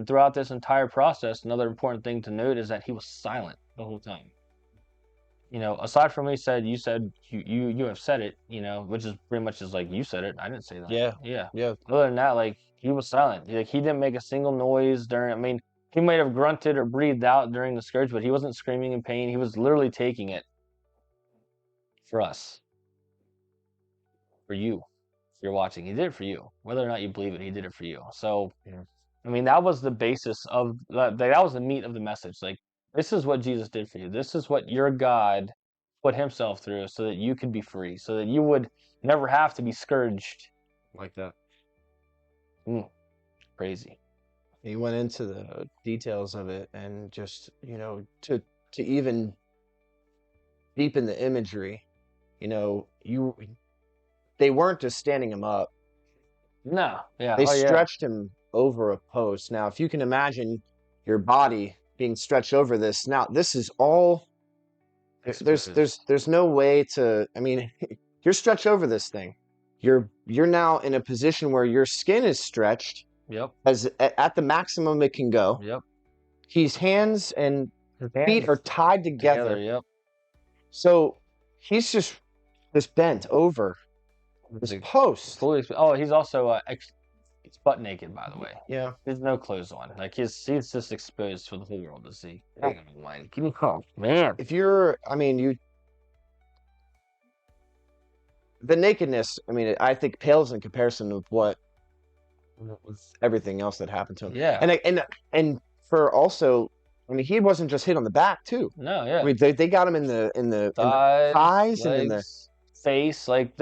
And throughout this entire process, another important thing to note is that he was silent the whole time. Aside from what you said you have said it, which is pretty much just like you said it. I didn't say that. Yeah. Yeah. Yeah. Other than that, like he was silent. Like he didn't make a single noise during. I mean, he might have grunted or breathed out during the scourge, but he wasn't screaming in pain. He was literally taking it for us, for you. If you're watching, he did it for you. Whether or not you believe it, he did it for you. So, Yeah. I mean, that was the basis of that was the meat of the message. Like, this is what Jesus did for you. This is what your God put himself through so that you could be free, so that you would never have to be scourged. Like that. Crazy. He went into the details of it and just, to even deepen the imagery, they weren't just standing him up. No, yeah. They Oh, yeah. stretched him over a post. Now, if you can imagine your body being stretched over this, now this is all there's no way to, I mean, you're stretched over this thing. You're now in a position where your skin is stretched. Yep. As at the maximum it can go. Yep. His hands and feet are tied together. Yep. So he's just bent over this post. He's also he's butt naked, by the way. Yeah. There's no clothes on. Like he's just exposed for the whole world to see. Give me call, man. If you're, I mean, the nakedness, I mean, I think pales in comparison with everything else that happened to him. Yeah. And for also, I mean, he wasn't just hit on the back too. No, yeah. I mean, they got him in the thighs and in the face. Like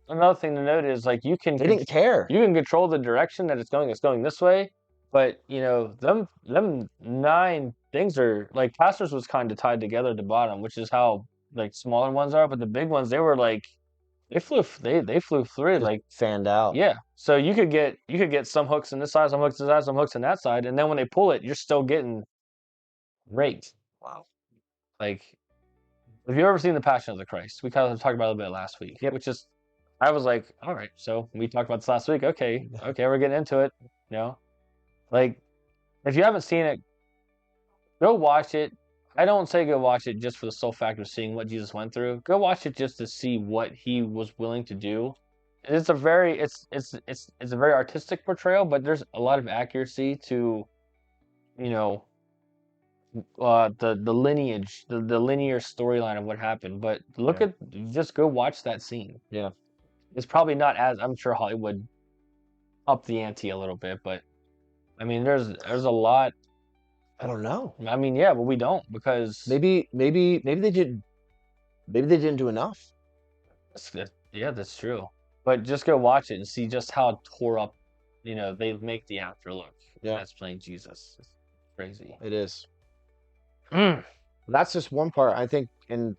another thing to note is like they didn't care. You can control the direction that it's going. It's going this way, but them 9 things are like Castor's was kind of tied together at the bottom, which is how like smaller ones are. But the big ones, they were like they flew through like fanned out. Yeah, so you could get some hooks in this side, some hooks in that side, some hooks in that side, and then when they pull it, you're still getting raked. Wow. Like, have you ever seen The Passion of the Christ? We kind of talked about it a little bit last week. Yep. Which is, I was like, all right, so we talked about this last week. Okay, we're getting into it. Like, if you haven't seen it, go watch it. I don't say go watch it just for the sole fact of seeing what Jesus went through. Go watch it just to see what he was willing to do. It's a very artistic portrayal, but there's a lot of accuracy to, the lineage, the linear storyline of what happened. But just go watch that scene. Yeah, it's probably not as, I'm sure Hollywood up the ante a little bit, but I mean, there's a lot. I don't know. I mean, yeah, but we don't, because maybe they didn't do enough. That's true. But just go watch it and see just how tore up, they make the actor look. Yeah, that's playing Jesus. It's crazy. It is. That's just one part, I think, and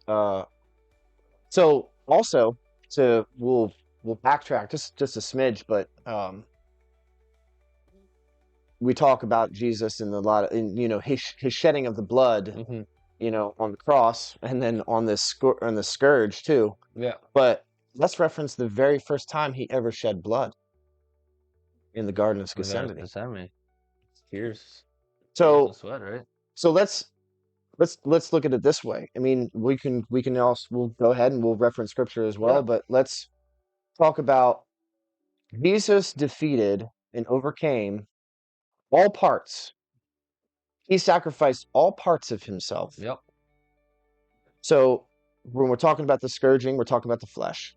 so also we'll backtrack just a smidge, but we talk about Jesus and his shedding of the blood, on the cross, and then on the scourge too. Yeah. But let's reference the very first time he ever shed blood in the Garden of Gethsemane. Tears. So sweat, right? So let's look at it this way. I mean, we can also, we'll go ahead and we'll reference scripture as well, but let's talk about Jesus defeated and overcame all parts. He sacrificed all parts of himself. Yep. So when we're talking about the scourging, we're talking about the flesh.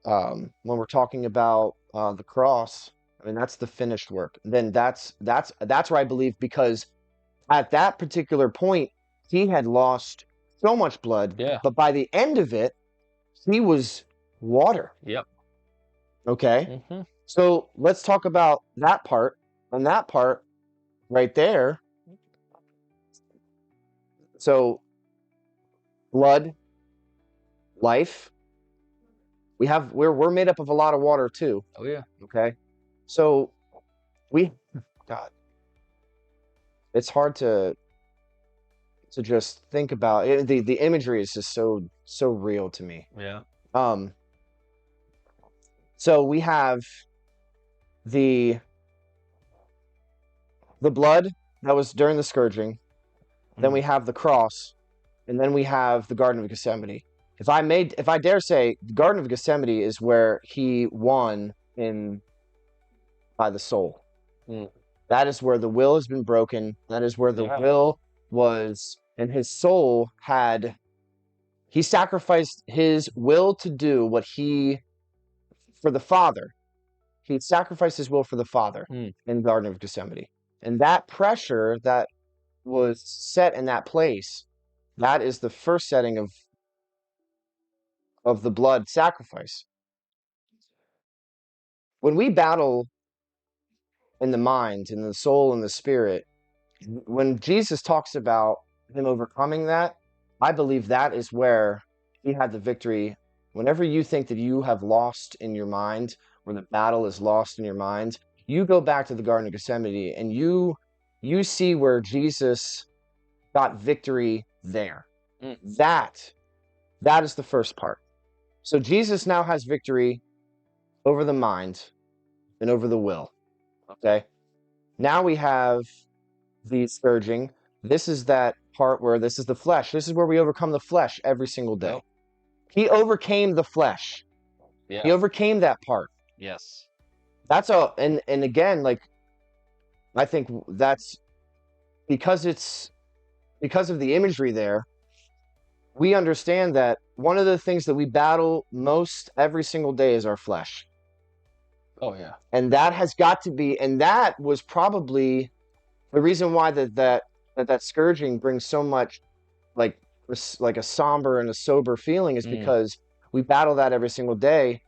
When we're talking about the cross, I mean, that's the finished work. Then that's where I believe, because at that particular point, he had lost so much blood. Yeah. But by the end of it, he was water. Yep. Okay. So let's talk about that part. And that part right there. So blood, life. We're made up of a lot of water too. Oh yeah. Okay. So God, it's hard to just think about it. The imagery is just so real to me. Yeah. So we have the the blood that was during the scourging, then we have the cross, and then we have the Garden of Gethsemane. If I dare say, the Garden of Gethsemane is where he won in by the soul. Mm. That is where the will has been broken. That is where the Yeah. will was, and his soul had. He sacrificed his will to do what for the Father. He sacrificed his will for the Father Mm. in the Garden of Gethsemane. And that pressure that was set in that place, that is the first setting of the blood sacrifice. When we battle in the mind, in the soul, and the spirit, when Jesus talks about him overcoming that, I believe that is where he had the victory. Whenever you think that you have lost in your mind, or the battle is lost in your mind, you go back to the Garden of Gethsemane and you see where Jesus got victory there. Mm. That is the first part. So Jesus now has victory over the mind and over the will. Okay. Now we have the scourging. This is that part where this is the flesh. This is where we overcome the flesh every single day. Yep. He overcame the flesh. Yeah. He overcame that part. Yes. That's all. And again, like, I think that's because of the imagery there. We understand that one of the things that we battle most every single day is our flesh. Oh yeah. And that has got to be, and that was probably the reason why that scourging brings so much like a somber and a sober feeling is because we battle that every single day,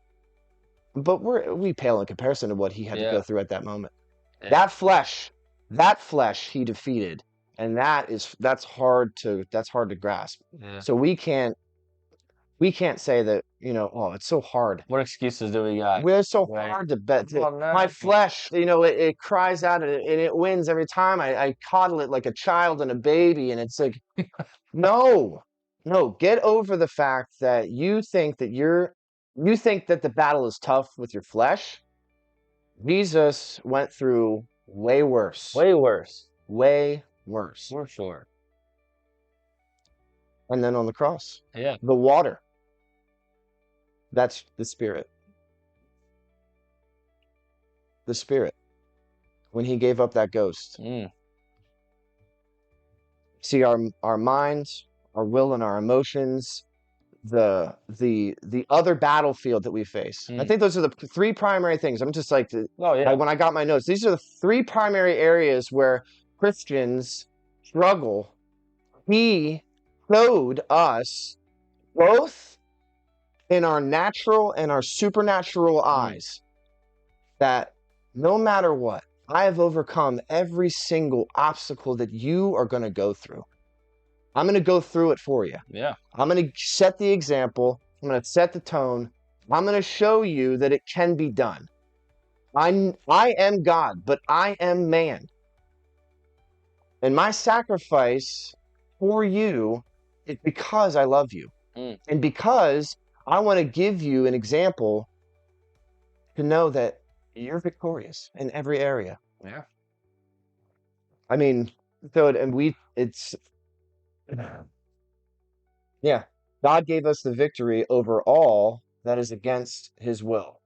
but we pale in comparison to what he had to go through at that moment. Yeah. That flesh he defeated, and that's hard to grasp. Yeah. So we can't say that, oh, it's so hard. What excuses do we got? We're so Right. hard to bet. Oh, no. My flesh, it cries out and it wins every time. I coddle it like a child and a baby, and it's like, no, get over the fact that you think that the battle is tough with your flesh. Jesus went through way worse. Way worse. Way worse. For sure. And then on the cross, Yeah. the water. That's the Spirit. The Spirit. When he gave up that ghost. Mm. See, our minds, our will, and our emotions, the other battlefield that we face. I think those are the three primary things. I'm just like, when I got my notes, these are the three primary areas where Christians struggle. He showed us both in our natural and our supernatural eyes that no matter what, I have overcome every single obstacle that you are going to go through. I'm going to go through it for you. Yeah. I'm going to set the example. I'm going to set the tone. I'm going to show you that it can be done. I am God, but I am man. And my sacrifice for you is because I love you. And because I want to give you an example to know that you're victorious in every area. Yeah. I mean, yeah, God gave us the victory over all that is against his will.